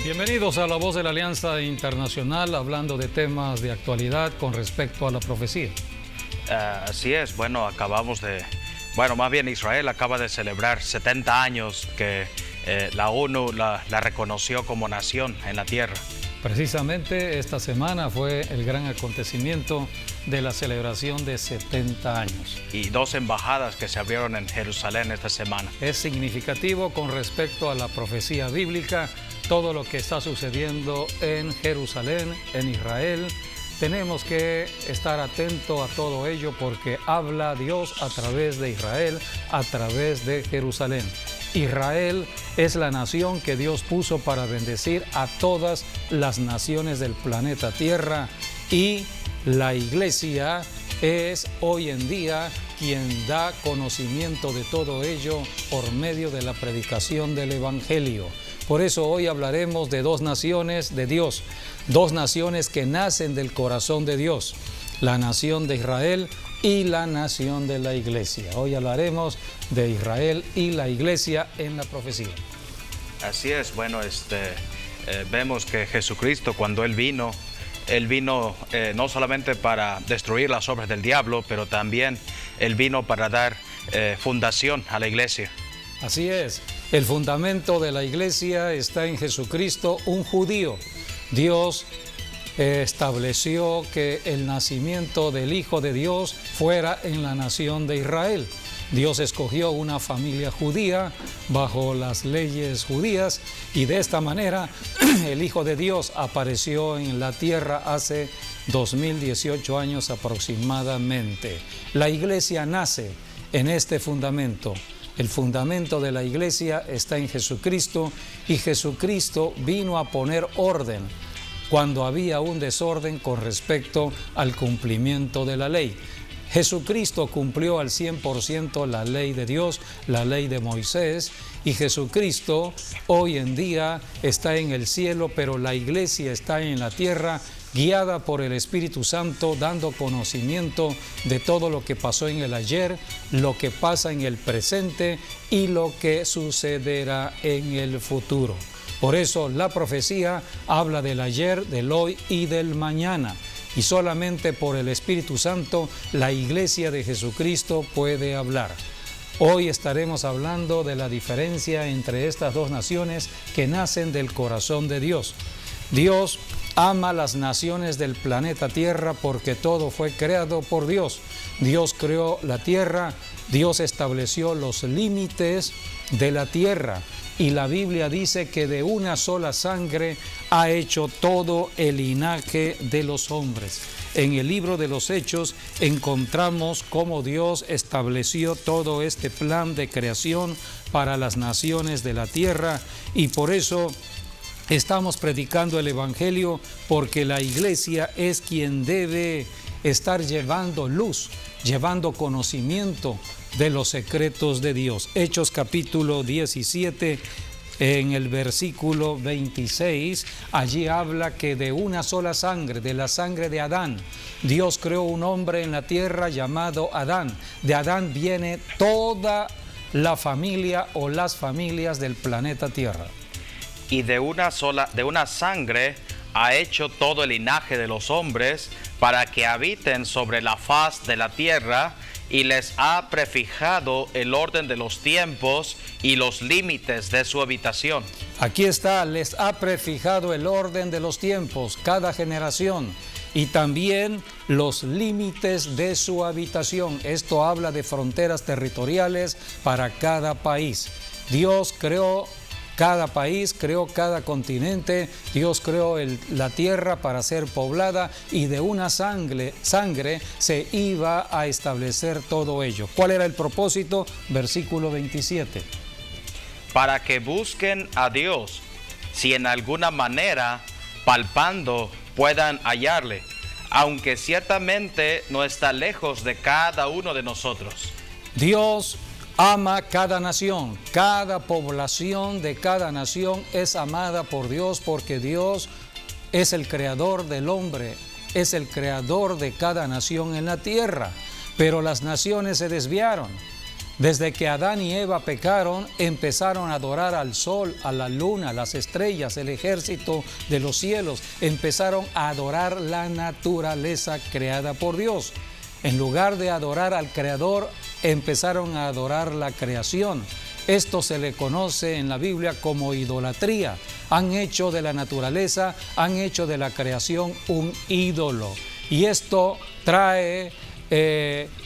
Bienvenidos a La Voz de la Alianza Internacional, hablando de temas de actualidad con respecto a la profecía. Así es, más bien Israel acaba de celebrar 70 años que la ONU la reconoció como nación en la tierra. Precisamente esta semana fue el gran acontecimiento de la celebración de 70 años. Y 2 embajadas que se abrieron en Jerusalén esta semana. Es significativo con respecto a la profecía bíblica, todo lo que está sucediendo en Jerusalén, en Israel. Tenemos que estar atentos a todo ello porque habla Dios a través de Israel, a través de Jerusalén. Israel es la nación que Dios puso para bendecir a todas las naciones del planeta Tierra, y la iglesia es hoy en día quien da conocimiento de todo ello por medio de la predicación del Evangelio. Por eso hoy hablaremos de 2 naciones de Dios, 2 naciones que nacen del corazón de Dios, la nación de Israel y la nación de la iglesia. Hoy hablaremos de Israel y la iglesia en la profecía. Así es, vemos que Jesucristo, cuando Él vino no solamente para destruir las obras del diablo, pero también Él vino para dar fundación a la iglesia. Así es, el fundamento de la iglesia está en Jesucristo, un judío. Dios estableció que el nacimiento del Hijo de Dios fuera en la nación de Israel. Dios escogió una familia judía bajo las leyes judías, y de esta manera el Hijo de Dios apareció en la tierra hace 2018 años aproximadamente. La iglesia nace en este fundamento. El fundamento de la iglesia está en Jesucristo, y Jesucristo vino a poner orden cuando había un desorden con respecto al cumplimiento de la ley. Jesucristo cumplió al 100% la ley de Dios, la ley de Moisés, y Jesucristo hoy en día está en el cielo, pero la iglesia está en la tierra, guiada por el Espíritu Santo, dando conocimiento de todo lo que pasó en el ayer, lo que pasa en el presente y lo que sucederá en el futuro. Por eso la profecía habla del ayer, del hoy y del mañana. Y solamente por el Espíritu Santo la iglesia de Jesucristo puede hablar. Hoy estaremos hablando de la diferencia entre estas 2 naciones que nacen del corazón de Dios. Dios ama las naciones del planeta Tierra porque todo fue creado por Dios. Dios creó la tierra, Dios estableció los límites de la tierra. Y la Biblia dice que de una sola sangre ha hecho todo el linaje de los hombres. En el libro de los Hechos encontramos cómo Dios estableció todo este plan de creación para las naciones de la tierra, y por eso estamos predicando el Evangelio, porque la iglesia es quien debe estar llevando luz, llevando conocimiento de los secretos de Dios. Hechos capítulo 17, en el versículo 26, allí habla que de una sola sangre, de la sangre de Adán, Dios creó un hombre en la tierra llamado Adán. De Adán viene toda la familia o las familias del planeta Tierra. Y de una sangre ha hecho todo el linaje de los hombres para que habiten sobre la faz de la tierra, y les ha prefijado el orden de los tiempos y los límites de su habitación. Aquí está, les ha prefijado el orden de los tiempos, cada generación, y también los límites de su habitación. Esto habla de fronteras territoriales para cada país. Dios creó cada país, creó cada continente, Dios creó la tierra para ser poblada, y de una sangre se iba a establecer todo ello. ¿Cuál era el propósito? Versículo 27. Para que busquen a Dios, si en alguna manera, palpando, puedan hallarle, aunque ciertamente no está lejos de cada uno de nosotros. Dios ama cada nación, cada población de cada nación es amada por Dios, porque Dios es el creador del hombre, es el creador de cada nación en la tierra. Pero las naciones se desviaron. Desde que Adán y Eva pecaron, empezaron a adorar al sol, a la luna, las estrellas, el ejército de los cielos. Empezaron a adorar la naturaleza creada por Dios. En lugar de adorar al Creador, empezaron a adorar la creación. Esto se le conoce en la Biblia como idolatría. Han hecho de la naturaleza, han hecho de la creación un ídolo. Y esto trae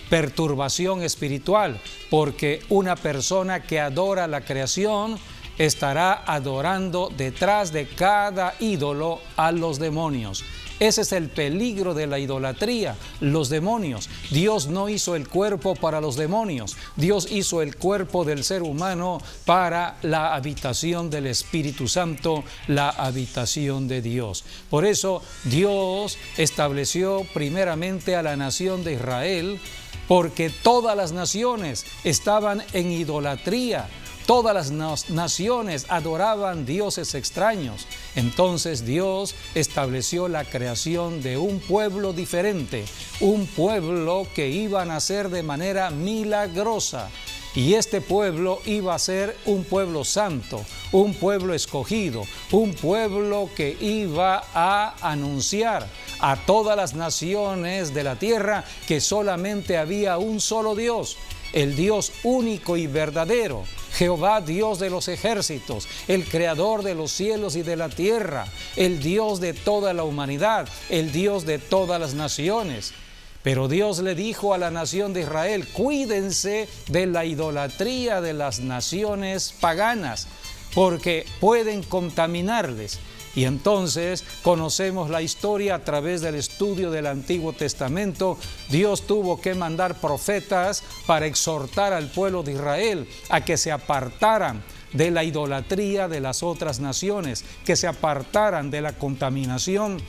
perturbación espiritual, porque una persona que adora la creación estará adorando detrás de cada ídolo a los demonios. Ese es el peligro de la idolatría, los demonios. Dios no hizo el cuerpo para los demonios. Dios hizo el cuerpo del ser humano para la habitación del Espíritu Santo, la habitación de Dios. Por eso Dios estableció primeramente a la nación de Israel, porque todas las naciones estaban en idolatría. Todas las naciones adoraban dioses extraños. Entonces Dios estableció la creación de un pueblo diferente, un pueblo que iba a nacer de manera milagrosa. Y este pueblo iba a ser un pueblo santo, un pueblo escogido, un pueblo que iba a anunciar a todas las naciones de la tierra que solamente había un solo Dios, el Dios único y verdadero, Jehová, Dios de los ejércitos, el creador de los cielos y de la tierra, el Dios de toda la humanidad, el Dios de todas las naciones. Pero Dios le dijo a la nación de Israel: cuídense de la idolatría de las naciones paganas, porque pueden contaminarles. Y entonces conocemos la historia a través del estudio del Antiguo Testamento. Dios tuvo que mandar profetas para exhortar al pueblo de Israel a que se apartaran de la idolatría de las otras naciones, que se apartaran de la contaminación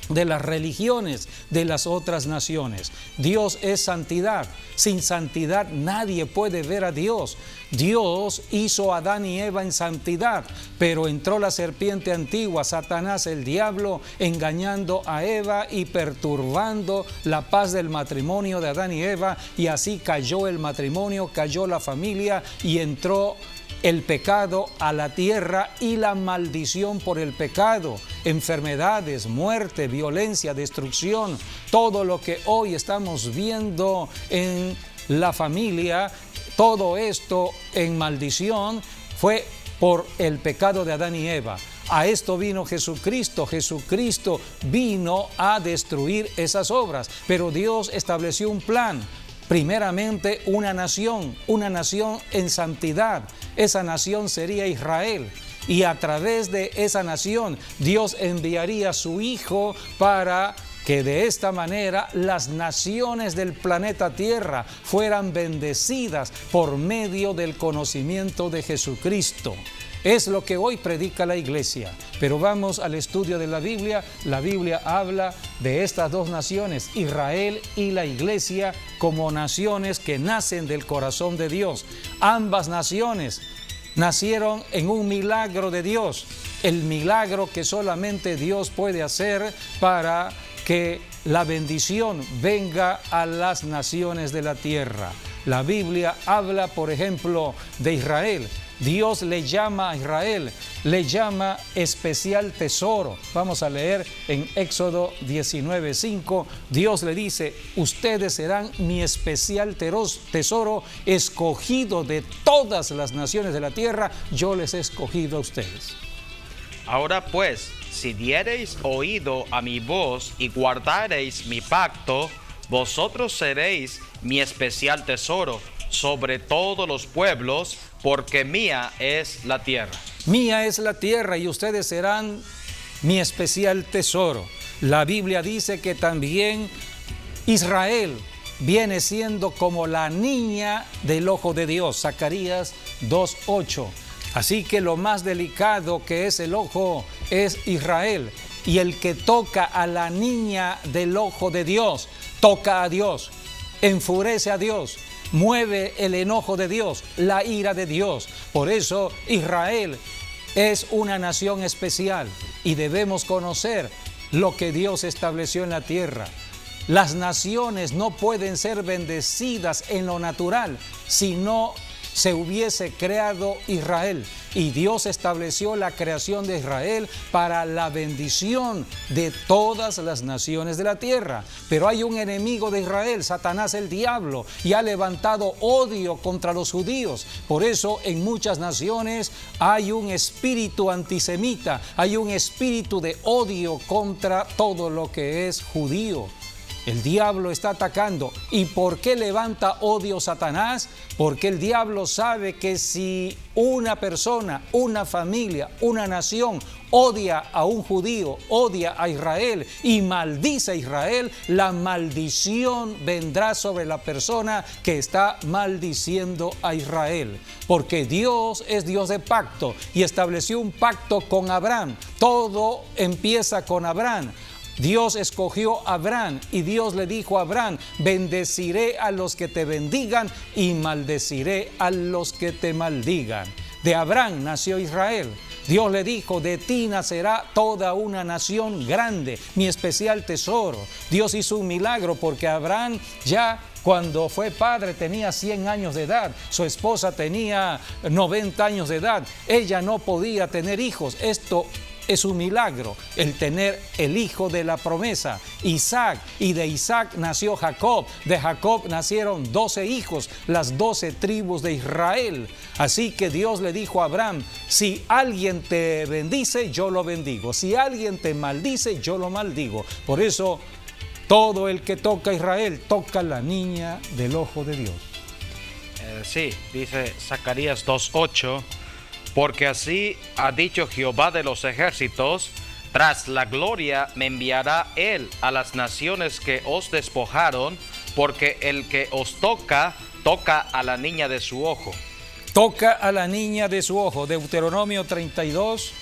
de las religiones de las otras naciones. Dios es santidad. Sin santidad nadie puede ver a Dios. Dios hizo a Adán y Eva en santidad, pero entró la serpiente antigua, Satanás, el diablo, engañando a Eva y perturbando la paz del matrimonio de Adán y Eva, y así cayó el matrimonio, cayó la familia y entró el pecado a la tierra y la maldición por el pecado, enfermedades, muerte, violencia, destrucción, todo lo que hoy estamos viendo en la familia, todo esto en maldición fue por el pecado de Adán y Eva. A esto vino Jesucristo. Jesucristo vino a destruir esas obras, pero Dios estableció un plan. Primeramente una nación en santidad. Esa nación sería Israel. Y a través de esa nación Dios enviaría a su Hijo para que de esta manera las naciones del planeta Tierra fueran bendecidas por medio del conocimiento de Jesucristo. Es lo que hoy predica la iglesia. Pero vamos al estudio de la Biblia. La Biblia habla de estas dos naciones, Israel y la iglesia, como naciones que nacen del corazón de Dios. Ambas naciones nacieron en un milagro de Dios, el milagro que solamente Dios puede hacer para que la bendición venga a las naciones de la tierra. La Biblia habla, por ejemplo, de Israel. Dios le llama a Israel, le llama especial tesoro. Vamos a leer en Éxodo 19:5. Dios le dice: ustedes serán mi especial tesoro, escogido de todas las naciones de la tierra. Yo les he escogido a ustedes. Ahora pues, si diereis oído a mi voz y guardareis mi pacto, vosotros seréis mi especial tesoro sobre todos los pueblos, porque mía es la tierra. Mía es la tierra y ustedes serán mi especial tesoro. La Biblia dice que también Israel viene siendo como la niña del ojo de Dios, Zacarías 2:8. Así que lo más delicado que es el ojo es Israel. Y el que toca a la niña del ojo de Dios, toca a Dios, enfurece a Dios, mueve el enojo de Dios, la ira de Dios. Por eso Israel es una nación especial y debemos conocer lo que Dios estableció en la tierra. Las naciones no pueden ser bendecidas en lo natural si no se hubiese creado Israel. Y Dios estableció la creación de Israel para la bendición de todas las naciones de la tierra. Pero hay un enemigo de Israel, Satanás el diablo, y ha levantado odio contra los judíos. Por eso en muchas naciones hay un espíritu antisemita, hay un espíritu de odio contra todo lo que es judío. El diablo está atacando. ¿Y por qué levanta odio Satanás? Porque el diablo sabe que si una persona, una familia, una nación odia a un judío, odia a Israel y maldice a Israel, la maldición vendrá sobre la persona que está maldiciendo a Israel. Porque Dios es Dios de pacto y estableció un pacto con Abraham. Todo empieza con Abraham. Dios escogió a Abraham y Dios le dijo a Abraham: bendeciré a los que te bendigan y maldeciré a los que te maldigan. De Abraham nació Israel. Dios le dijo: de ti nacerá toda una nación grande, mi especial tesoro. Dios hizo un milagro porque Abraham ya cuando fue padre tenía 100 años de edad, su esposa tenía 90 años de edad, ella no podía tener hijos. Esto es un milagro, el tener el hijo de la promesa, Isaac, y de Isaac nació Jacob. De Jacob nacieron 12 hijos, las 12 tribus de Israel. Así que Dios le dijo a Abraham: si alguien te bendice, yo lo bendigo. Si alguien te maldice, yo lo maldigo. Por eso, todo el que toca a Israel, toca la niña del ojo de Dios. Sí, dice Zacarías 2:8. Porque así ha dicho Jehová de los ejércitos: tras la gloria me enviará él a las naciones que os despojaron, porque el que os toca, toca a la niña de su ojo. Toca a la niña de su ojo. Deuteronomio 32,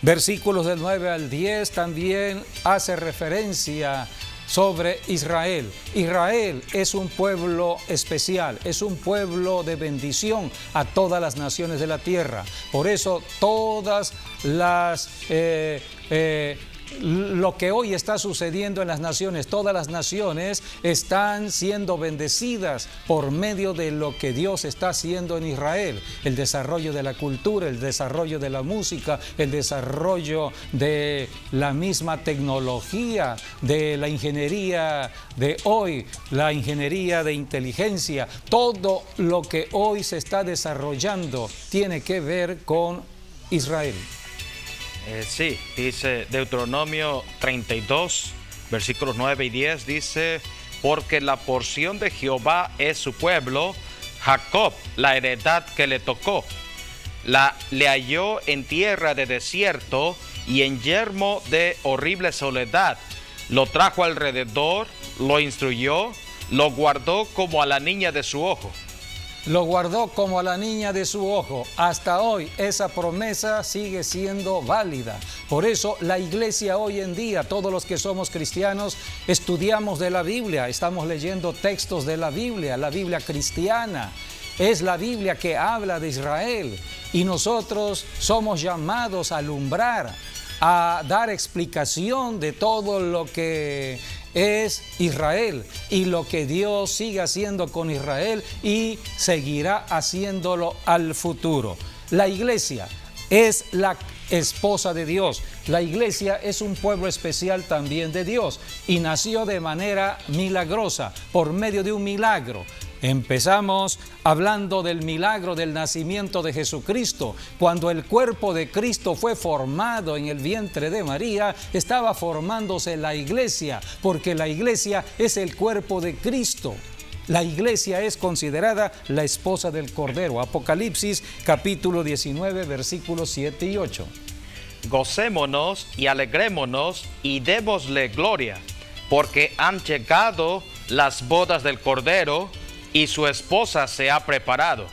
versículos del 9 al 10, también hace referencia sobre Israel. Israel es un pueblo especial, es un pueblo de bendición a todas las naciones de la tierra. Por eso todas las lo que hoy está sucediendo en las naciones, todas las naciones están siendo bendecidas por medio de lo que Dios está haciendo en Israel. El desarrollo de la cultura, el desarrollo de la música, el desarrollo de la misma tecnología, de la ingeniería de hoy, la ingeniería de inteligencia. Todo lo que hoy se está desarrollando tiene que ver con Israel. Sí, dice Deuteronomio 32, versículos 9 y 10, dice: porque la porción de Jehová es su pueblo, Jacob la heredad que le tocó. Le halló en tierra de desierto y en yermo de horrible soledad. Lo trajo alrededor, lo instruyó, lo guardó como a la niña de su ojo. Lo guardó como a la niña de su ojo. Hasta hoy esa promesa sigue siendo válida. Por eso la iglesia hoy en día, todos los que somos cristianos, estudiamos de la Biblia, estamos leyendo textos de la Biblia cristiana. Es la Biblia que habla de Israel y nosotros somos llamados a alumbrar, a dar explicación de todo lo que es Israel y lo que Dios sigue haciendo con Israel y seguirá haciéndolo al futuro. La iglesia es la esposa de Dios. La iglesia es un pueblo especial también de Dios y nació de manera milagrosa, por medio de un milagro. Empezamos hablando del milagro del nacimiento de Jesucristo. Cuando el cuerpo de Cristo fue formado en el vientre de María, estaba formándose la iglesia, porque la iglesia es el cuerpo de Cristo. La iglesia es considerada la esposa del Cordero. Apocalipsis capítulo 19, versículos 7 y 8. Gocémonos y alegrémonos y démosle gloria, porque han llegado las bodas del Cordero, y su esposa se ha preparado,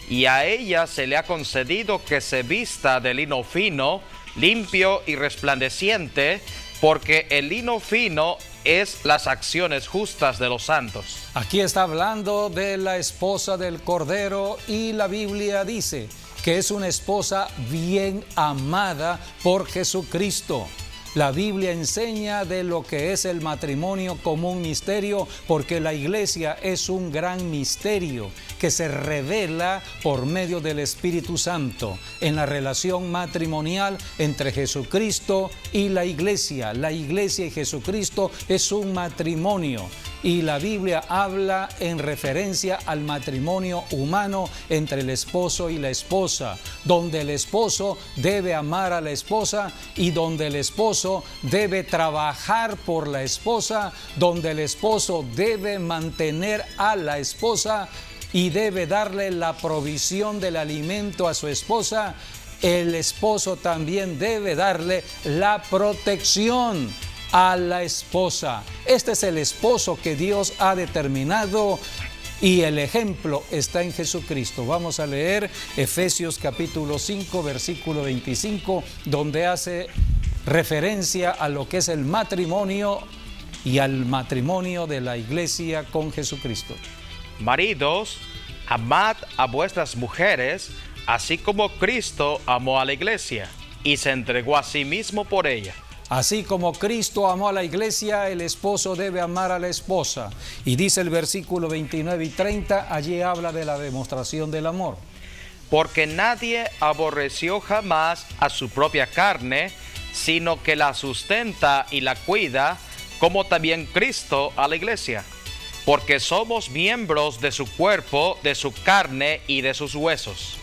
y a ella se le ha concedido que se vista de lino fino, limpio y resplandeciente, porque el lino fino es las acciones justas de los santos. Aquí está hablando de la esposa del Cordero y la Biblia dice que es una esposa bien amada por Jesucristo. La Biblia enseña de lo que es el matrimonio como un misterio, porque la iglesia es un gran misterio que se revela por medio del Espíritu Santo en la relación matrimonial entre Jesucristo y la iglesia. La iglesia y Jesucristo es un matrimonio. Y la Biblia habla en referencia al matrimonio humano entre el esposo y la esposa, donde el esposo debe amar a la esposa y donde el esposo debe trabajar por la esposa, donde el esposo debe mantener a la esposa y debe darle la provisión del alimento a su esposa. El esposo también debe darle la protección a la esposa. Este es el esposo que Dios ha determinado y el ejemplo está en Jesucristo. Vamos a leer Efesios capítulo 5, versículo 25, donde hace referencia a lo que es el matrimonio y al matrimonio de la iglesia con Jesucristo. Maridos, amad a vuestras mujeres, así como Cristo amó a la iglesia y se entregó a sí mismo por ella. Así como Cristo amó a la iglesia, el esposo debe amar a la esposa. Y dice el versículo 29 y 30, allí habla de la demostración del amor. Porque nadie aborreció jamás a su propia carne, sino que la sustenta y la cuida, como también Cristo a la iglesia. Porque somos miembros de su cuerpo, de su carne y de sus huesos.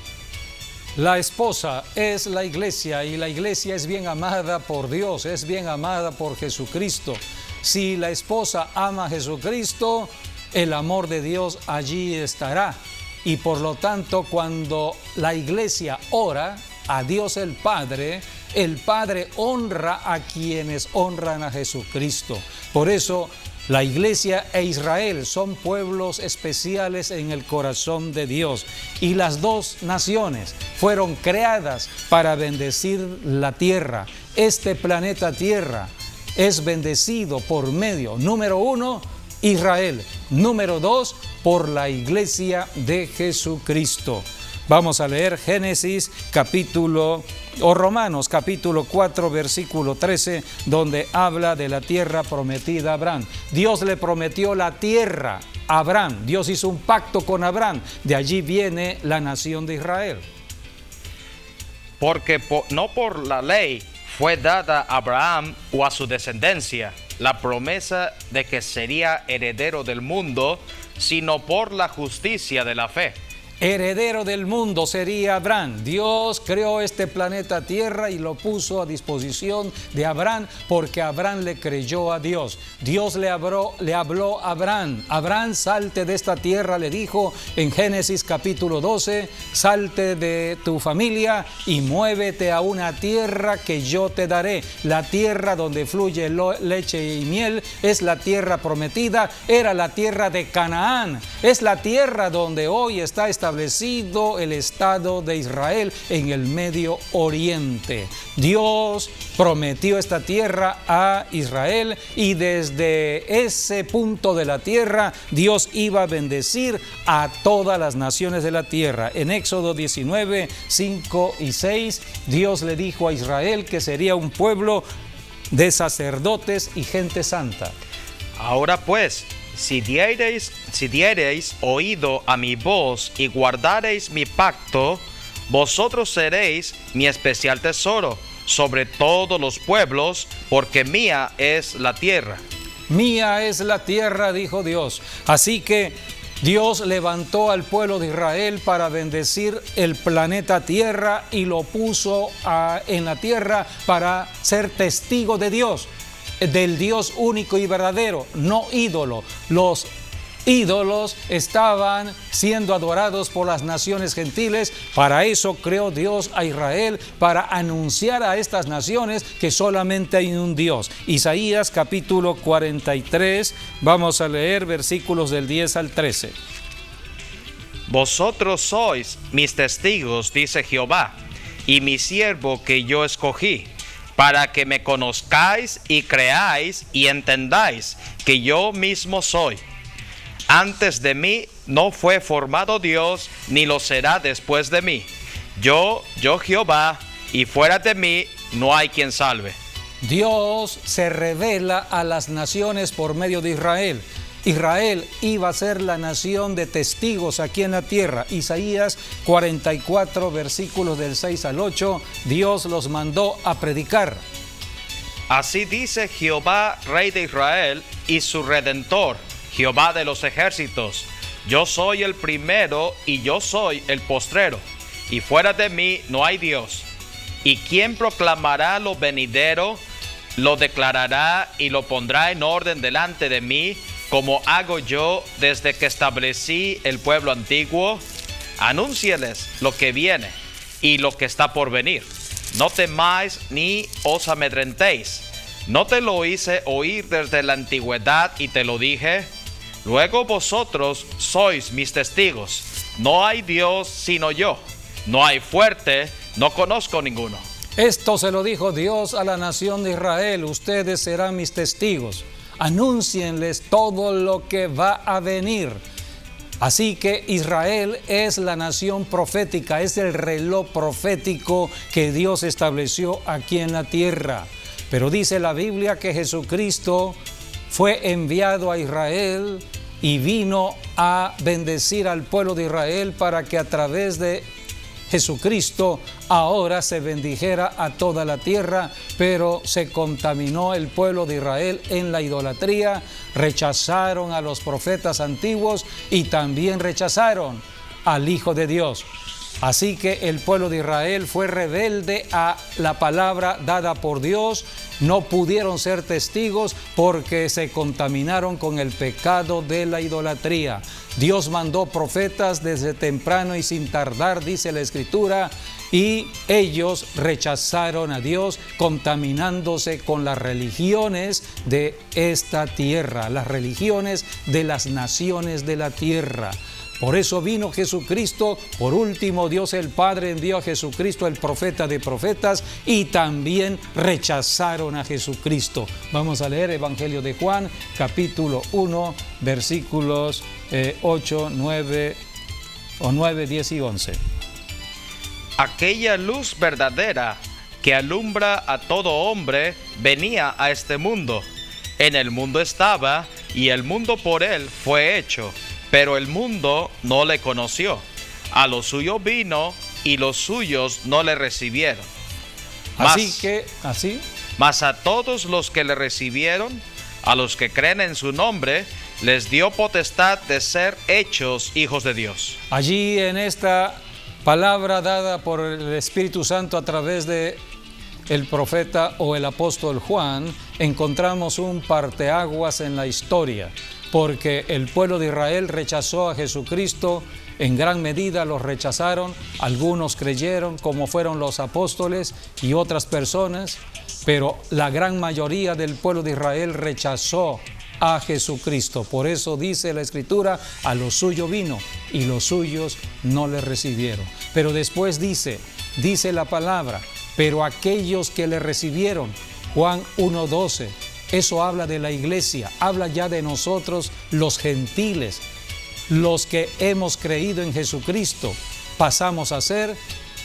La esposa es la iglesia y la iglesia es bien amada por Dios, es bien amada por Jesucristo. Si la esposa ama a Jesucristo, el amor de Dios allí estará. Y por lo tanto, cuando la iglesia ora a Dios el Padre honra a quienes honran a Jesucristo. Por eso, la iglesia e Israel son pueblos especiales en el corazón de Dios. Y las dos naciones fueron creadas para bendecir la tierra. Este planeta Tierra es bendecido por medio, número 1, Israel. Número 2, por la iglesia de Jesucristo. Vamos a leer Romanos capítulo 4 versículo 13, donde habla de la tierra prometida a Abraham. Dios le prometió la tierra a Abraham. Dios hizo un pacto con Abraham. De allí viene la nación de Israel. Porque no por la ley fue dada a Abraham o a su descendencia la promesa de que sería heredero del mundo, sino por la justicia de la fe. Heredero del mundo sería Abraham. Dios creó este planeta Tierra y lo puso a disposición de Abraham porque Abraham le creyó a Dios. Dios le habló a Abraham. Abraham, salte de esta tierra, le dijo en Génesis capítulo 12, salte de tu familia y muévete a una tierra que yo te daré. La tierra donde fluye leche y miel es la tierra prometida, era la tierra de Canaán. Es la tierra donde hoy está establecido el Estado de Israel en el Medio Oriente. Dios prometió esta tierra a Israel y desde ese punto de la tierra Dios iba a bendecir a todas las naciones de la tierra. En Éxodo 19, 5 y 6, Dios le dijo a Israel que sería un pueblo de sacerdotes y gente santa. Ahora pues, si diereis oído a mi voz y guardareis mi pacto, vosotros seréis mi especial tesoro sobre todos los pueblos, porque mía es la tierra. Mía es la tierra, dijo Dios. Así que Dios levantó al pueblo de Israel para bendecir el planeta Tierra y lo puso en la tierra para ser testigo de Dios, del Dios único y verdadero, no ídolo. Los ídolos estaban siendo adorados por las naciones gentiles. Para eso creó Dios a Israel, para anunciar a estas naciones que solamente hay un Dios. Isaías capítulo 43, vamos a leer versículos del 10 al 13. Vosotros sois mis testigos, dice Jehová, y mi siervo que yo escogí, para que me conozcáis y creáis y entendáis que yo mismo soy. Antes de mí no fue formado Dios, ni lo será después de mí. Yo Jehová, y fuera de mí no hay quien salve. Dios se revela a las naciones por medio de Israel. Israel iba a ser la nación de testigos aquí en la tierra. Isaías 44, versículos del 6 al 8, Dios los mandó a predicar. Así dice Jehová, Rey de Israel, y su Redentor, Jehová de los ejércitos: yo soy el primero y yo soy el postrero, y fuera de mí no hay Dios. ¿Y quién proclamará lo venidero? Lo declarará y lo pondrá en orden delante de mí, como hago yo desde que establecí el pueblo antiguo. Anúncieles lo que viene y lo que está por venir. No temáis ni os amedrentéis. ¿No te lo hice oír desde la antigüedad y te lo dije? Luego vosotros sois mis testigos. No hay Dios sino yo. No hay fuerte, no conozco ninguno. Esto se lo dijo Dios a la nación de Israel: ustedes serán mis testigos. Anúncienles todo lo que va a venir. Así que Israel es la nación profética, es el reloj profético que Dios estableció aquí en la tierra. Pero dice la Biblia que Jesucristo fue enviado a Israel y vino a bendecir al pueblo de Israel para que a través de Jesucristo ahora se bendijera a toda la tierra, pero se contaminó el pueblo de Israel en la idolatría, rechazaron a los profetas antiguos y también rechazaron al Hijo de Dios. Así que el pueblo de Israel fue rebelde a la palabra dada por Dios, no pudieron ser testigos porque se contaminaron con el pecado de la idolatría. Dios mandó profetas desde temprano y sin tardar, dice la Escritura, y ellos rechazaron a Dios, contaminándose con las religiones de esta tierra, las religiones de las naciones de la tierra. Por eso vino Jesucristo. Por último, Dios el Padre envió a Jesucristo, el profeta de profetas, y también rechazaron a Jesucristo. Vamos a leer Evangelio de Juan, capítulo 1, versículos 8, 9, 10 y 11. Aquella luz verdadera que alumbra a todo hombre venía a este mundo. En el mundo estaba, y el mundo por él fue hecho, pero el mundo no le conoció. A lo suyo vino, y los suyos no le recibieron. Mas a todos los que le recibieron, a los que creen en su nombre, les dio potestad de ser hechos hijos de Dios. Allí en esta palabra dada por el Espíritu Santo a través de el profeta o el apóstol Juan, encontramos un parteaguas en la historia, porque el pueblo de Israel rechazó a Jesucristo, en gran medida los rechazaron, algunos creyeron, como fueron los apóstoles y otras personas, pero la gran mayoría del pueblo de Israel rechazó a Jesucristo. Por eso dice la Escritura: a lo suyo vino y los suyos no le recibieron. Pero después dice la palabra: pero aquellos que le recibieron, Juan 1:12, eso habla de la iglesia, habla ya de nosotros los gentiles, los que hemos creído en Jesucristo, pasamos a ser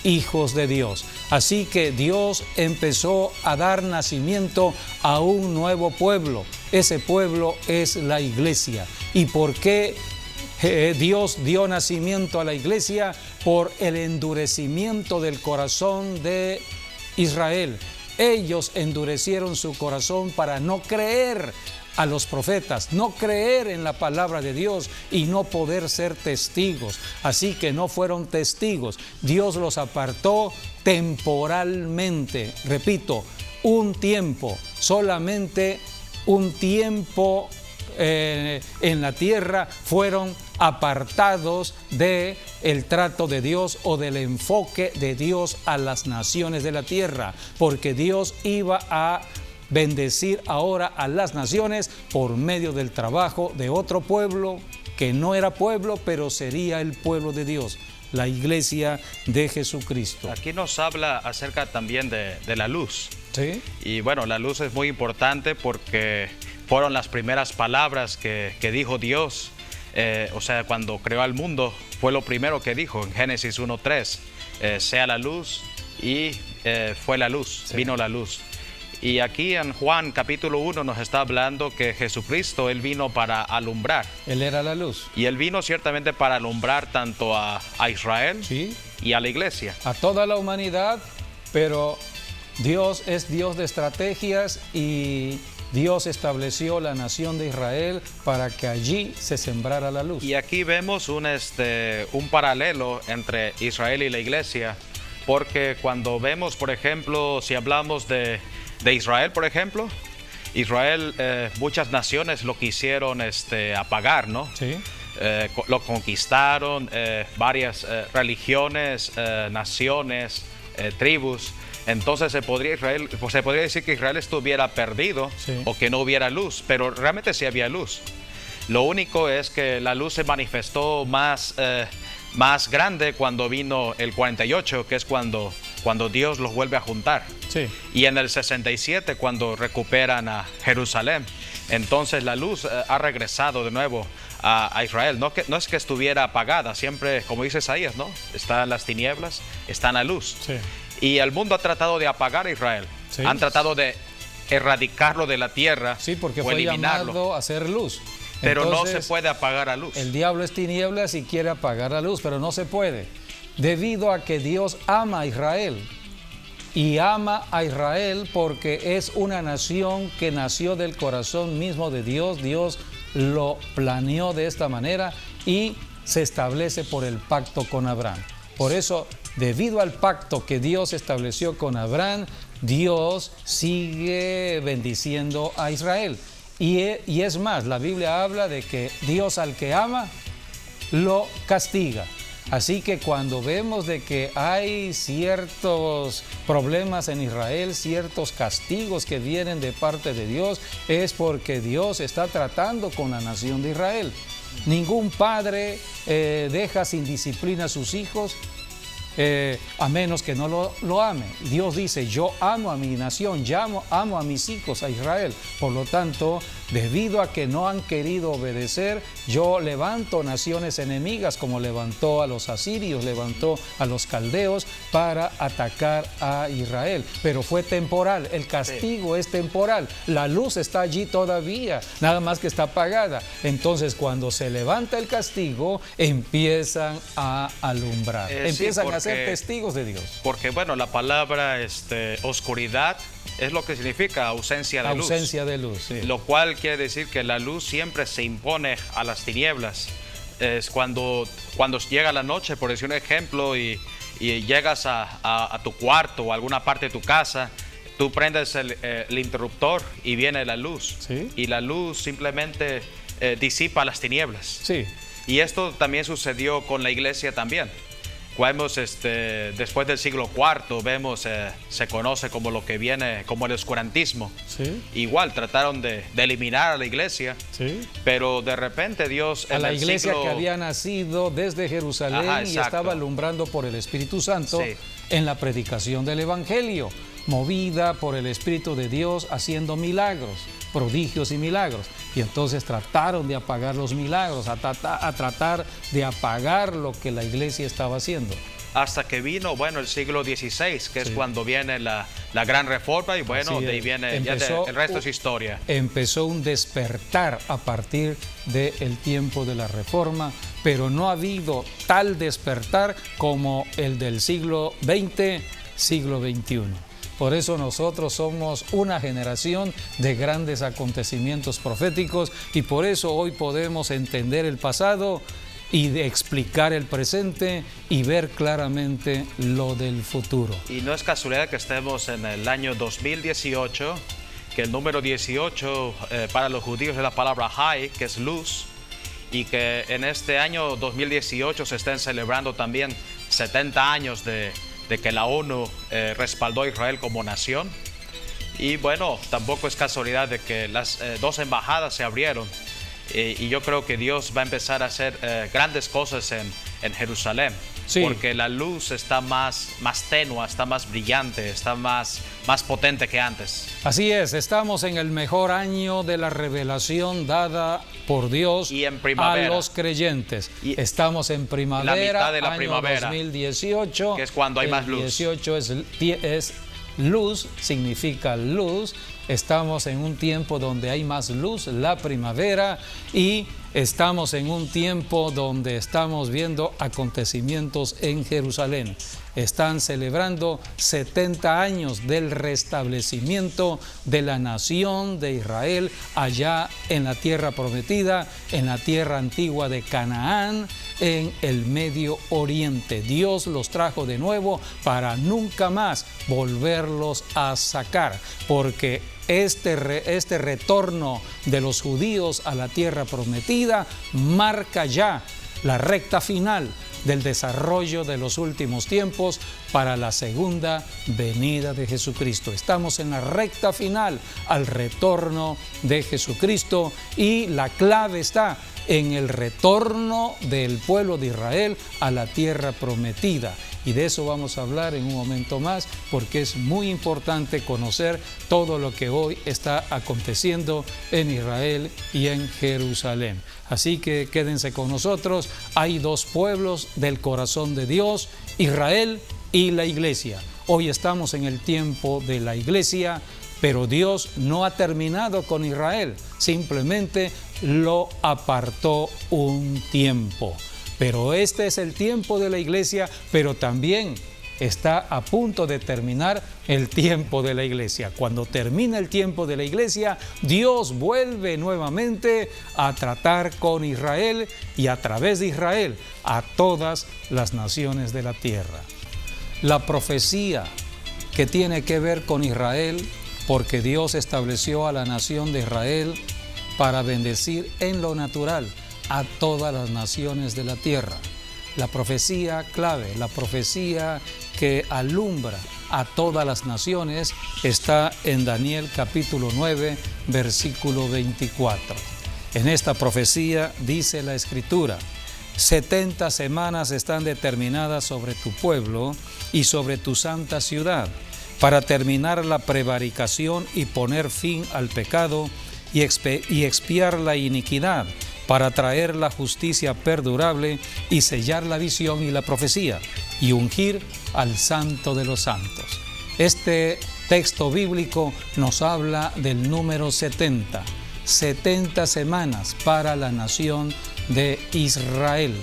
hijos de Dios. Así que Dios empezó a dar nacimiento a un nuevo pueblo. Ese pueblo es la iglesia. ¿Y por qué Dios dio nacimiento a la iglesia? Por el endurecimiento del corazón de Israel. Ellos endurecieron su corazón para no creer a los profetas, no creer en la palabra de Dios y no poder ser testigos. Así que no fueron testigos. Dios los apartó temporalmente. Repito, un tiempo, solamente un tiempo en la tierra fueron apartados de el trato de Dios o del enfoque de Dios a las naciones de la tierra, porque Dios iba a bendecir ahora a las naciones por medio del trabajo de otro pueblo que no era pueblo, pero sería el pueblo de Dios, la iglesia de Jesucristo. Aquí nos habla acerca también de la luz. ¿Sí? Y bueno, la luz es muy importante porque fueron las primeras palabras que dijo Dios. O sea, cuando creó al mundo, fue lo primero que dijo en Génesis 1:3. Sea la luz, y fue la luz, sí. Vino la luz. Y aquí en Juan capítulo 1 nos está hablando que Jesucristo, Él vino para alumbrar. Él era la luz. Y Él vino ciertamente para alumbrar tanto a Israel, Sí, y a la iglesia. a toda la humanidad, pero Dios es Dios de estrategias y Dios estableció la nación de Israel para que allí se sembrara la luz. Y aquí vemos un paralelo entre Israel y la iglesia, porque cuando vemos, por ejemplo, si hablamos de Israel, por ejemplo, Israel, muchas naciones lo quisieron apagar, ¿no? Sí. Lo conquistaron, varias religiones, naciones, tribus. Entonces se podría decir que Israel estuviera perdido, Sí. o que no hubiera luz, pero realmente sí había luz. Lo único es que la luz se manifestó más grande cuando vino el 48, que es cuando Dios los vuelve a juntar. Sí. Y en el 67, cuando recuperan a Jerusalén. Entonces la luz ha regresado de nuevo a Israel. No es que estuviera apagada, siempre, como dice Isaías, ¿no? Están las tinieblas, está la luz. Sí. Y el mundo ha tratado de apagar a Israel. Sí. Han tratado de erradicarlo de la tierra, Sí, porque o fue eliminarlo. llamado a hacer luz. Pero no Entonces, se puede apagar a luz. el diablo es tinieblas y quiere apagar la luz, pero no se puede. Debido a que Dios ama a Israel. Y ama a Israel porque es una nación que nació del corazón mismo de Dios. Dios lo planeó de esta manera y se establece por el pacto con Abraham. Por eso, debido al pacto que Dios estableció con Abraham, Dios sigue bendiciendo a Israel. Y es más, la Biblia habla de que Dios al que ama, lo castiga. Así que cuando vemos de que hay ciertos problemas en Israel, ciertos castigos que vienen de parte de Dios, es porque Dios está tratando con la nación de Israel. Ningún padre deja sin disciplina a sus hijos, a menos que no lo ame. Dios dice, yo amo a mi nación, amo a mis hijos, a Israel. Por lo tanto, debido a que no han querido obedecer, yo levanto naciones enemigas, como levantó a los asirios, levantó a los caldeos para atacar a Israel. Pero fue temporal, el castigo es temporal, la luz está allí todavía, nada más que está apagada. Entonces, cuando se levanta el castigo, empiezan a alumbrar, empiezan a ser testigos de Dios. Porque bueno, la palabra oscuridad es lo que significa ausencia de luz. Ausencia de luz, sí. Lo cual quiere decir que la luz siempre se impone a las tinieblas. Es cuando llega la noche, por decir un ejemplo, y llegas a tu cuarto o a alguna parte de tu casa, tú prendes el interruptor y viene la luz. Sí. Y la luz simplemente disipa las tinieblas. Sí. Y esto también sucedió con la iglesia también. Vemos después del siglo IV, vemos, se conoce como lo que viene como el oscurantismo. Sí. Igual trataron de eliminar a la iglesia, Sí. pero de repente Dios A en la el iglesia siglo... que había nacido desde Jerusalén. Ajá, y exacto. estaba alumbrando por el Espíritu Santo Sí. en la predicación del Evangelio, movida por el Espíritu de Dios, haciendo milagros, prodigios y milagros. Y entonces trataron de apagar los milagros, a tratar de apagar lo que la iglesia estaba haciendo. Hasta que vino, bueno, el siglo XVI, que es Sí. cuando viene la gran reforma, y bueno, Así de ahí es. viene, Empezó el resto es historia. Empezó un despertar a partir del tiempo de la Reforma, pero no ha habido tal despertar como el del siglo XX, siglo XXI. Por eso nosotros somos una generación de grandes acontecimientos proféticos y por eso hoy podemos entender el pasado y de explicar el presente y ver claramente lo del futuro. Y no es casualidad que estemos en el año 2018, que el número 18 para los judíos es la palabra Hay, que es luz, y que en este año 2018 se estén celebrando también 70 años de que la ONU respaldó a Israel como nación. Y bueno, tampoco es casualidad de que las dos embajadas se abrieron. Y yo creo que Dios va a empezar a hacer grandes cosas en Jerusalén. Sí. Porque la luz está más tenue, está más brillante, está más potente que antes. Así es, estamos en el mejor año de la revelación dada por Dios Y en primavera. a los creyentes. Y estamos en primavera, la mitad de la año primavera, 2018. que es cuando hay más luz. 18 es luz significa luz. Estamos en un tiempo donde hay más luz, la primavera, y estamos en un tiempo donde estamos viendo acontecimientos en Jerusalén. Están celebrando 70 años del restablecimiento de la nación de Israel allá en la tierra prometida, en la tierra antigua de Canaán, en el Medio Oriente. Dios los trajo de nuevo para nunca más volverlos a sacar, porque este retorno de los judíos a la tierra prometida marca ya la recta final del desarrollo de los últimos tiempos para la segunda venida de Jesucristo. Estamos en la recta final al retorno de Jesucristo, y la clave está en el retorno del pueblo de Israel a la tierra prometida. Y de eso vamos a hablar en un momento más, porque es muy importante conocer todo lo que hoy está aconteciendo en Israel y en Jerusalén. Así que quédense con nosotros. Hay dos pueblos del corazón de Dios, Israel y la iglesia. Hoy estamos en el tiempo de la iglesia, pero Dios no ha terminado con Israel, simplemente lo apartó un tiempo. Pero este es el tiempo de la iglesia, pero también está a punto de terminar el tiempo de la iglesia. Cuando termina el tiempo de la iglesia, Dios vuelve nuevamente a tratar con Israel y a través de Israel a todas las naciones de la tierra. La profecía que tiene que ver con Israel, porque Dios estableció a la nación de Israel para bendecir en lo natural a todas las naciones de la tierra. La profecía clave, la profecía que alumbra a todas las naciones, está en Daniel capítulo 9, versículo 24. En esta profecía dice la Escritura: 70 semanas están determinadas sobre tu pueblo y sobre tu santa ciudad, para terminar la prevaricación y poner fin al pecado y expiar la iniquidad, para traer la justicia perdurable y sellar la visión y la profecía, y ungir al Santo de los Santos. Este texto bíblico nos habla del número 70, 70 semanas para la nación de Israel.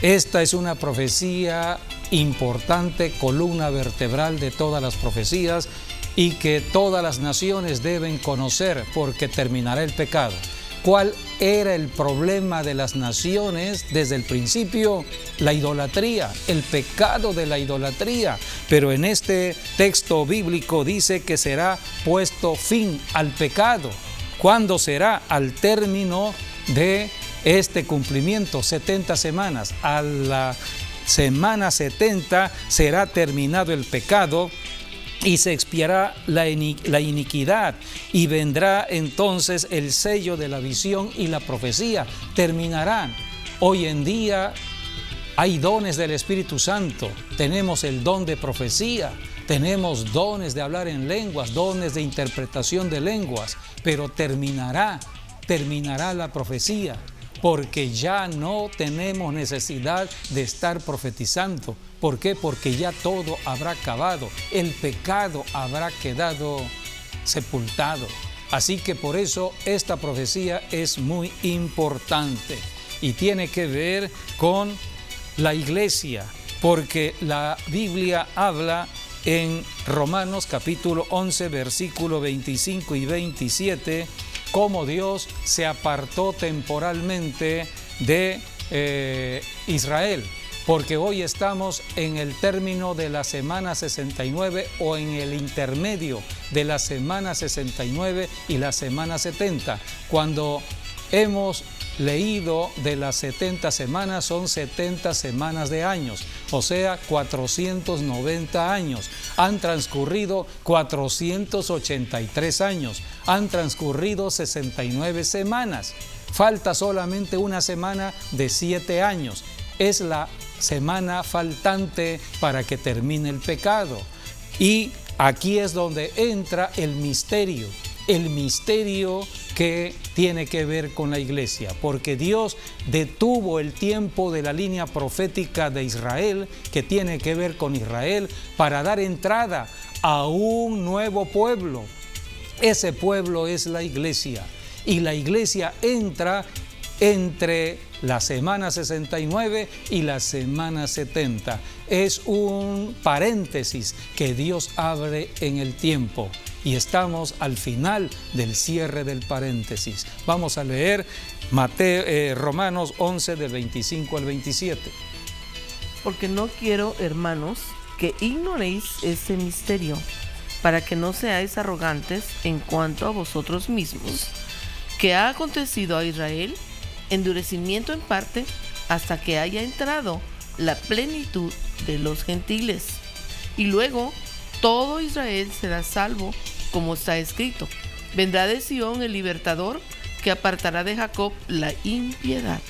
Esta es una profecía importante, columna vertebral de todas las profecías, y que todas las naciones deben conocer, porque terminará el pecado. ¿Cuál era el problema de las naciones desde el principio? La idolatría, el pecado de la idolatría. Pero en este texto bíblico dice que será puesto fin al pecado. ¿Cuándo será? Al término de este cumplimiento, 70 semanas. A la semana 70 será terminado el pecado y se expiará la iniquidad, y vendrá entonces el sello de la visión y la profecía. Terminarán. Hoy en día hay dones del Espíritu Santo. Tenemos el don de profecía, tenemos dones de hablar en lenguas, dones de interpretación de lenguas, pero terminará la profecía, porque ya no tenemos necesidad de estar profetizando. ¿Por qué? Porque ya todo habrá acabado, el pecado habrá quedado sepultado. Así que por eso esta profecía es muy importante y tiene que ver con la iglesia, porque la Biblia habla en Romanos capítulo 11, versículo 25 y 27, cómo Dios se apartó temporalmente de Israel. Porque hoy estamos en el término de la semana 69, o en el intermedio de la semana 69 y la semana 70. Cuando hemos leído de las 70 semanas, son 70 semanas de años, o sea, 490 años. Han transcurrido 483 años, han transcurrido 69 semanas. Falta solamente una semana de 7 años. Es la semana faltante para que termine el pecado. Y aquí es donde entra el misterio que tiene que ver con la iglesia, porque Dios detuvo el tiempo de la línea profética de Israel, que tiene que ver con Israel, para dar entrada a un nuevo pueblo. Ese pueblo es la iglesia, y la iglesia entra entre la semana 69 y la semana 70. Es un paréntesis que Dios abre en el tiempo. Y estamos al final del cierre del paréntesis. Vamos a leer Romanos 11, del 25 al 27. Porque no quiero, hermanos, que ignoréis este misterio, para que no seáis arrogantes en cuanto a vosotros mismos, que ha acontecido a Israel endurecimiento en parte, hasta que haya entrado la plenitud de los gentiles. Y luego todo Israel será salvo, como está escrito: vendrá de Sión el libertador, que apartará de Jacob la impiedad.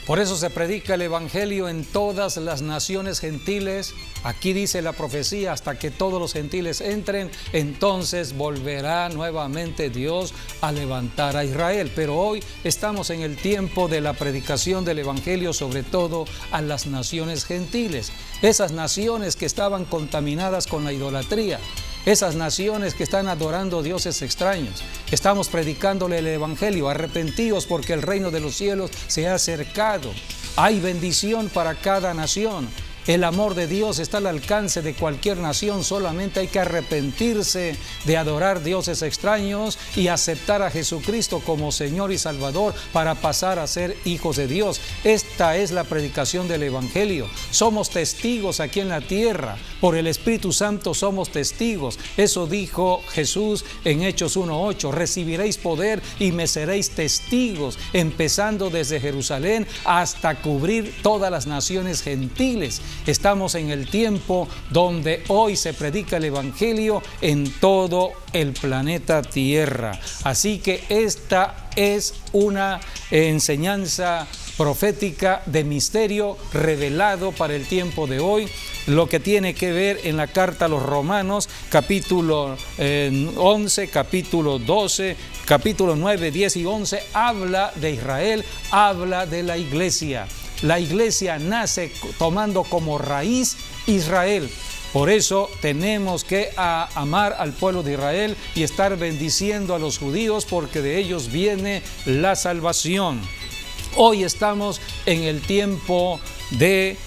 Por eso se predica el evangelio en todas las naciones gentiles. Aquí dice la profecía: hasta que todos los gentiles entren, entonces volverá nuevamente Dios a levantar a Israel. Pero hoy estamos en el tiempo de la predicación del evangelio, sobre todo a las naciones gentiles, esas naciones que estaban contaminadas con la idolatría, esas naciones que están adorando dioses extraños. Estamos predicándole el evangelio: arrepentíos, porque el reino de los cielos se ha acercado. Hay bendición para cada nación. El amor de Dios está al alcance de cualquier nación, solamente hay que arrepentirse de adorar dioses extraños y aceptar a Jesucristo como Señor y Salvador para pasar a ser hijos de Dios. Esta es la predicación del evangelio. Somos testigos aquí en la tierra, por el Espíritu Santo somos testigos. Eso dijo Jesús en Hechos 1:8: recibiréis poder y me seréis testigos, empezando desde Jerusalén hasta cubrir todas las naciones gentiles. Estamos en el tiempo donde hoy se predica el evangelio en todo el planeta Tierra. Así que esta es una enseñanza profética de misterio revelado para el tiempo de hoy. Lo que tiene que ver en la carta a los Romanos, capítulo 11, capítulo 12, capítulo 9, 10 y 11, habla de Israel, habla de la iglesia. La iglesia nace tomando como raíz Israel. Por eso tenemos que amar al pueblo de Israel y estar bendiciendo a los judíos, porque de ellos viene la salvación. Hoy estamos en el tiempo de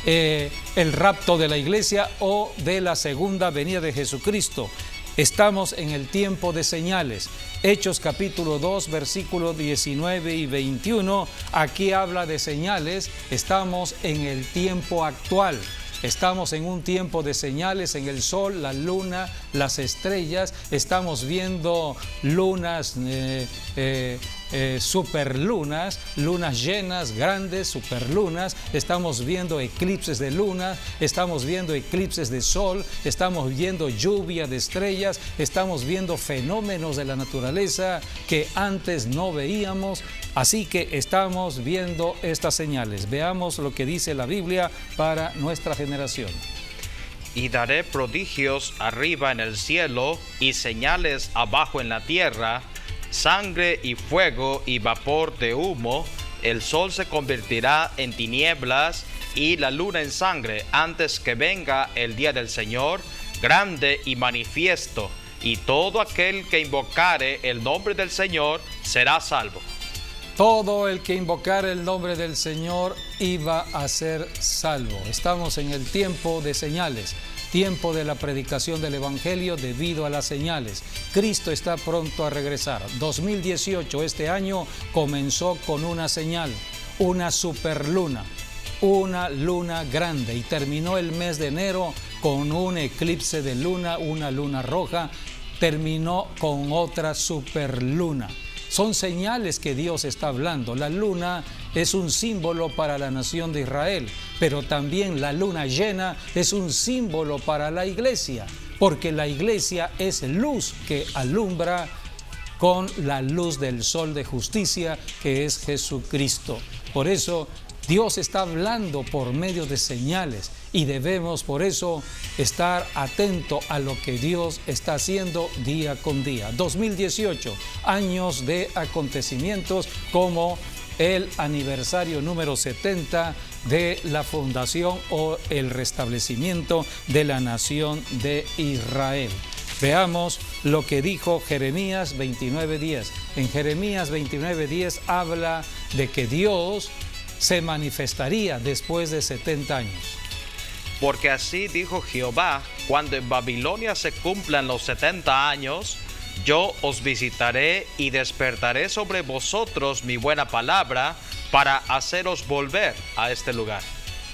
el rapto de la iglesia o de la segunda venida de Jesucristo. Estamos en el tiempo de señales. Hechos capítulo 2, versículos 19 y 21, aquí habla de señales. Estamos en el tiempo actual. Estamos en un tiempo de señales en el sol, la luna, las estrellas. Estamos viendo lunas, superlunas, lunas llenas, grandes, superlunas. Estamos viendo eclipses de luna, estamos viendo eclipses de sol, estamos viendo lluvia de estrellas, estamos viendo fenómenos de la naturaleza que antes no veíamos. Así que estamos viendo estas señales. Veamos lo que dice la Biblia para nuestra generación. Y daré prodigios arriba en el cielo y señales abajo en la tierra, sangre y fuego y vapor de humo. El sol se convertirá en tinieblas y la luna en sangre antes que venga el día del Señor, grande y manifiesto. Y todo aquel que invocare el nombre del Señor será salvo. Todo el que invocara el nombre del Señor iba a ser salvo. Estamos en el tiempo de señales, tiempo de la predicación del evangelio debido a las señales. Cristo está pronto a regresar. 2018, este año, comenzó con una señal, una superluna, una luna grande, y terminó el mes de enero con un eclipse de luna, una luna roja. Terminó con otra superluna. Son señales que Dios está hablando. La luna es un símbolo para la nación de Israel, pero también la luna llena es un símbolo para la iglesia, porque la iglesia es luz que alumbra con la luz del sol de justicia, que es Jesucristo. Por eso Dios está hablando por medio de señales, y debemos por eso estar atentos a lo que Dios está haciendo día con día. 2018, años de acontecimientos como el aniversario número 70 de la fundación o el restablecimiento de la nación de Israel. Veamos lo que dijo Jeremías 29:10. En Jeremías 29:10 habla de que Dios se manifestaría después de 70 años. Porque así dijo Jehová, cuando en Babilonia se cumplan los 70 años, yo os visitaré y despertaré sobre vosotros mi buena palabra para haceros volver a este lugar.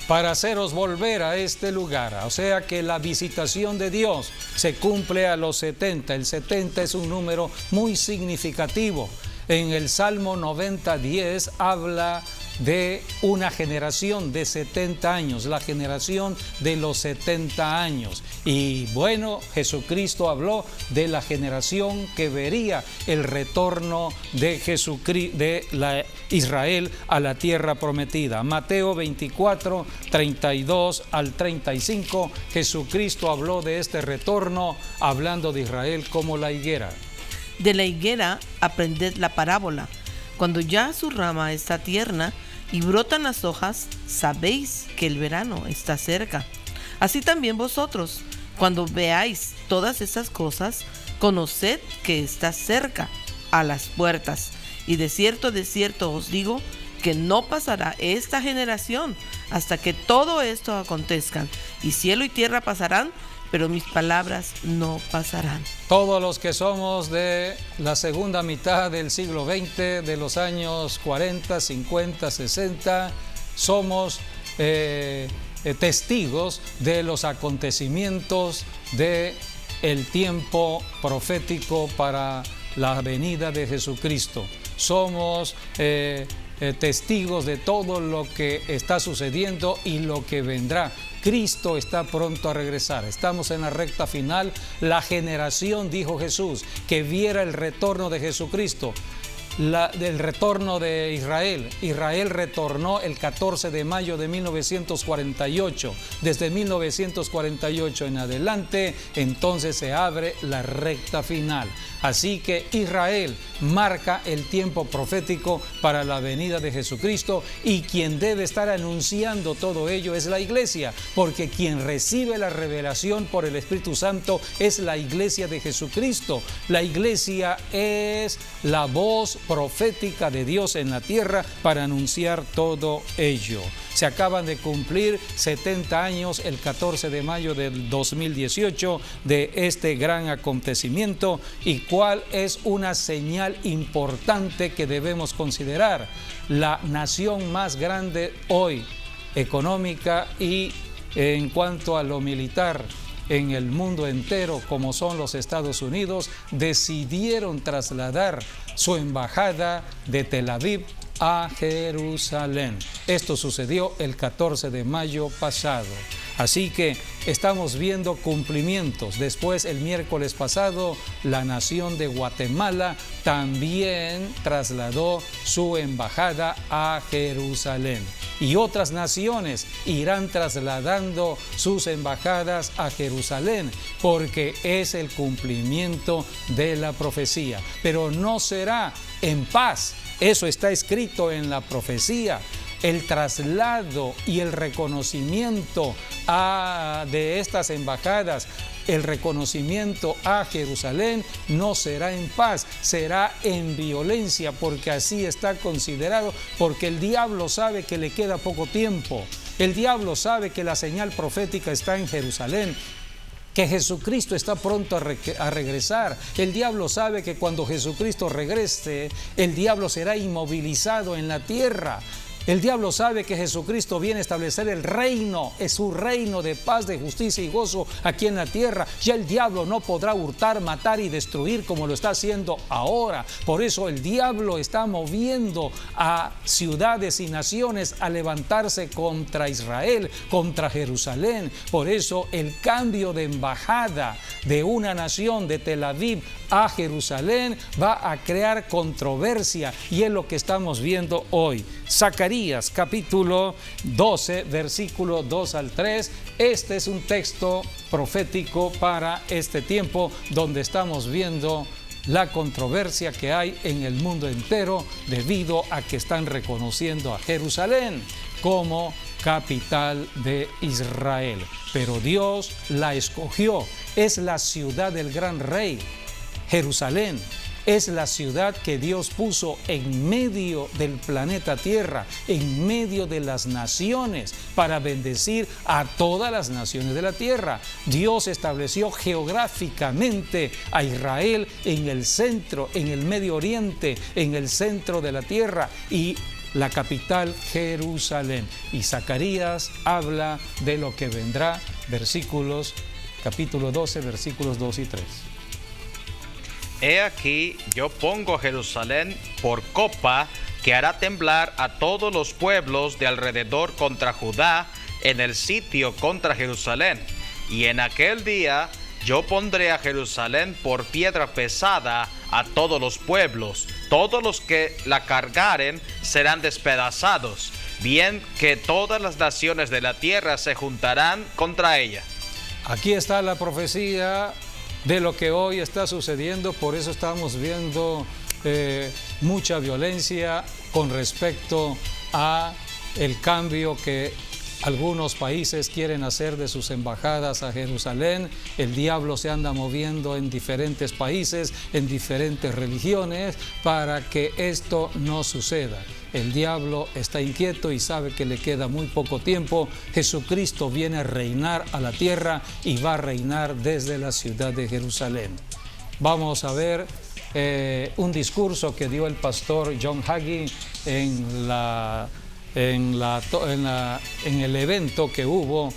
Para haceros volver a este lugar. O sea que la visitación de Dios se cumple a los 70. El 70 es un número muy significativo. En el Salmo 90:10 habla de una generación de 70 años, la generación de los 70 años. Y bueno, Jesucristo habló de la generación que vería el retorno de Jesucristo, de Israel a la tierra prometida. Mateo 24, 32 al 35, Jesucristo habló de este retorno, hablando de Israel como la higuera. De la higuera aprended la parábola. Cuando ya su rama está tierna y brotan las hojas, sabéis que el verano está cerca. Así también vosotros, cuando veáis todas estas cosas, conoced que está cerca, a las puertas. Y de cierto os digo, que no pasará esta generación hasta que todo esto acontezca. Y cielo y tierra pasarán, pero mis palabras no pasarán. Todos los que somos de la segunda mitad del siglo XX, de los años 40, 50, 60, somos testigos de los acontecimientos del tiempo profético para la venida de Jesucristo. Somos testigos de todo lo que está sucediendo y lo que vendrá. Cristo está pronto a regresar. Estamos en la recta final. La generación, dijo Jesús, que viera el retorno de Jesucristo, del retorno de Israel. Israel retornó el 14 de mayo de 1948. Desde 1948 en adelante, entonces se abre la recta final. Así que Israel marca el tiempo profético para la venida de Jesucristo, y quien debe estar anunciando todo ello es la iglesia, porque quien recibe la revelación por el Espíritu Santo es la iglesia de Jesucristo. La iglesia es la voz profética de Dios en la tierra para anunciar todo ello. Se acaban de cumplir 70 años el 14 de mayo del 2018 de este gran acontecimiento. ¿Y cuál es una señal importante que debemos considerar? La nación más grande hoy, económica y en cuanto a lo militar en el mundo entero, como son los Estados Unidos, decidieron trasladar su embajada de Tel Aviv a Jerusalén. Esto sucedió el 14 de mayo pasado. Así que estamos viendo cumplimientos. Después, el miércoles pasado, la nación de Guatemala también trasladó su embajada a Jerusalén. Y otras naciones irán trasladando sus embajadas a Jerusalén, porque es el cumplimiento de la profecía. Pero no será en paz. Eso está escrito en la profecía. El traslado y el reconocimiento de estas embajadas, el reconocimiento a Jerusalén, no será en paz, será en violencia, porque así está considerado, porque el diablo sabe que le queda poco tiempo. El diablo sabe que la señal profética está en Jerusalén, que Jesucristo está pronto a regresar. El diablo sabe que cuando Jesucristo regrese, el diablo será inmovilizado en la tierra. El diablo sabe que Jesucristo viene a establecer el reino, es su reino de paz, de justicia y gozo aquí en la tierra. Ya el diablo no podrá hurtar, matar y destruir como lo está haciendo ahora. Por eso el diablo está moviendo a ciudades y naciones a levantarse contra Israel, contra Jerusalén. Por eso el cambio de embajada de una nación de Tel Aviv a Jerusalén va a crear controversia, y es lo que estamos viendo hoy. Zacarías Zacarías capítulo 12, versículo 2 al 3. Este es un texto profético para este tiempo donde estamos viendo la controversia que hay en el mundo entero debido a que están reconociendo a Jerusalén como capital de Israel. Pero Dios la escogió. Es la ciudad del gran rey. Jerusalén es la ciudad que Dios puso en medio del planeta Tierra, en medio de las naciones, para bendecir a todas las naciones de la tierra. Dios estableció geográficamente a Israel en el centro, en el Medio Oriente, en el centro de la tierra, y la capital Jerusalén. Y Zacarías habla de lo que vendrá, capítulo 12, versículos 2 y 3. He aquí, yo pongo a Jerusalén por copa que hará temblar a todos los pueblos de alrededor contra Judá en el sitio contra Jerusalén. Y en aquel día yo pondré a Jerusalén por piedra pesada a todos los pueblos. Todos los que la cargaren serán despedazados, bien que todas las naciones de la tierra se juntarán contra ella. Aquí está la profecía de lo que hoy está sucediendo. Por eso estamos viendo mucha violencia con respecto a el cambio que algunos países quieren hacer de sus embajadas a Jerusalén. El diablo se anda moviendo en diferentes países, en diferentes religiones, para que esto no suceda. El diablo está inquieto y sabe que le queda muy poco tiempo. Jesucristo viene a reinar a la tierra y va a reinar desde la ciudad de Jerusalén. Vamos a ver un discurso que dio el pastor John Hagee en el evento que hubo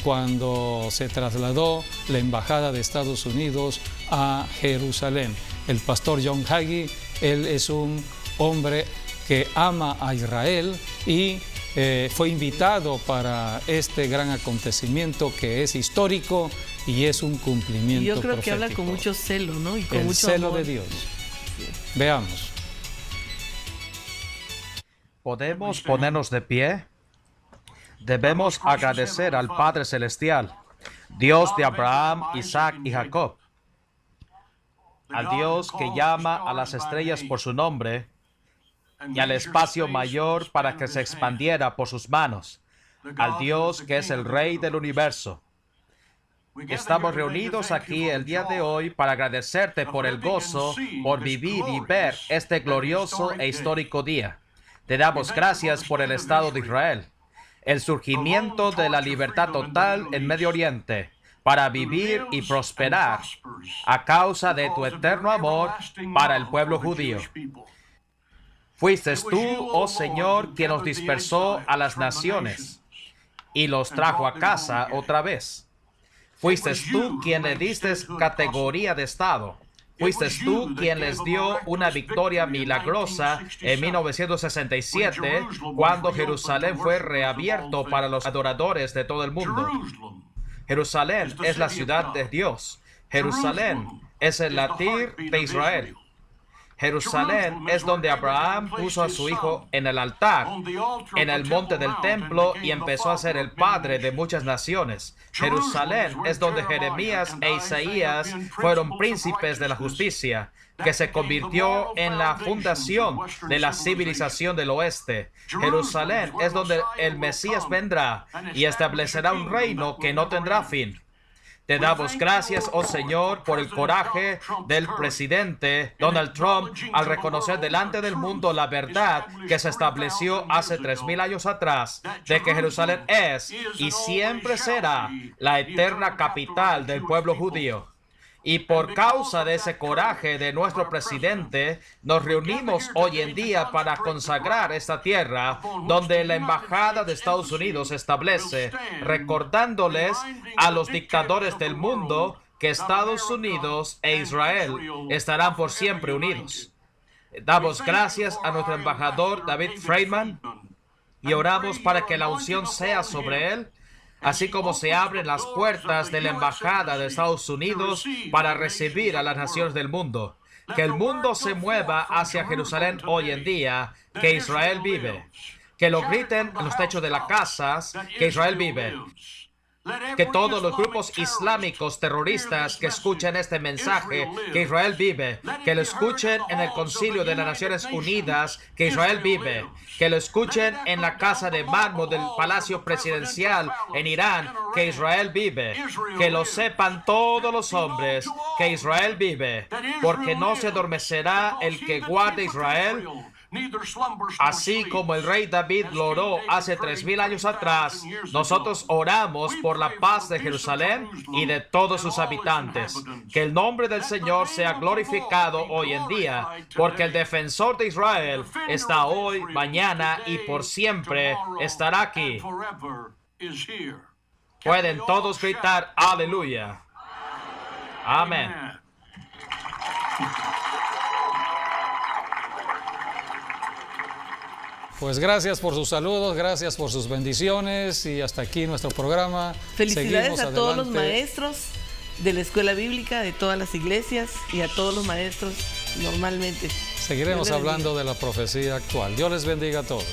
cuando se trasladó la embajada de Estados Unidos a Jerusalén. El pastor John Hagee, él es un hombre que ama a Israel y fue invitado para este gran acontecimiento que es histórico y es un cumplimiento. Y yo creo profético. Que habla con mucho celo, ¿no? Y con el mucho celo amor de Dios. Sí. Veamos. ¿Podemos ponernos de pie? Debemos agradecer al Padre Celestial, Dios de Abraham, Isaac y Jacob, al Dios que llama a las estrellas por su nombre y al espacio mayor para que se expandiera por sus manos, al Dios que es el Rey del universo. Estamos reunidos aquí el día de hoy para agradecerte por el gozo, por vivir y ver este glorioso e histórico día. Te damos gracias por el Estado de Israel, el surgimiento de la libertad total en Medio Oriente, para vivir y prosperar a causa de tu eterno amor para el pueblo judío. Fuiste tú, oh Señor, quien nos dispersó a las naciones y los trajo a casa otra vez. Fuiste tú quien le diste categoría de Estado. Fuiste tú quien les dio una victoria milagrosa en 1967, cuando Jerusalén fue reabierto para los adoradores de todo el mundo. Jerusalén es la ciudad de Dios. Jerusalén es el latir de Israel. Jerusalén es donde Abraham puso a su hijo en el altar, en el monte del templo, y empezó a ser el padre de muchas naciones. Jerusalén es donde Jeremías e Isaías fueron príncipes de la justicia, que se convirtió en la fundación de la civilización del oeste. Jerusalén es donde el Mesías vendrá y establecerá un reino que no tendrá fin. Te damos gracias, oh Señor, por el coraje del presidente Donald Trump al reconocer delante del mundo la verdad que se estableció hace 3,000 años atrás, de que Jerusalén es y siempre será la eterna capital del pueblo judío. Y por causa de ese coraje de nuestro presidente, nos reunimos hoy en día para consagrar esta tierra donde la embajada de Estados Unidos se establece, recordándoles a los dictadores del mundo que Estados Unidos e Israel estarán por siempre unidos. Damos gracias a nuestro embajador David Friedman y oramos para que la unción sea sobre él, así como se abren las puertas de la embajada de Estados Unidos para recibir a las naciones del mundo. Que el mundo se mueva hacia Jerusalén hoy en día, que Israel vive. Que lo griten en los techos de las casas que Israel vive. Que todos los grupos islámicos terroristas que escuchen este mensaje, que Israel vive, que lo escuchen en el Concilio de las Naciones Unidas, que Israel vive, que lo escuchen en la casa de mármol del Palacio Presidencial en Irán, que Israel vive, que lo sepan todos los hombres, que Israel vive, porque no se adormecerá el que guarde Israel, así como el rey David lo oró hace 3000 años atrás. Nosotros oramos por la paz de Jerusalén y de todos sus habitantes. Que el nombre del Señor sea glorificado hoy en día, porque el defensor de Israel está hoy, mañana y por siempre estará aquí. Pueden todos gritar aleluya. Amén. Pues gracias por sus saludos, gracias por sus bendiciones y hasta aquí nuestro programa. Felicidades Seguimos a todos los adelante. maestros de la escuela bíblica, de todas las iglesias y a todos los maestros normalmente. Seguiremos Dios les bendiga. hablando de la profecía actual. Dios les bendiga a todos.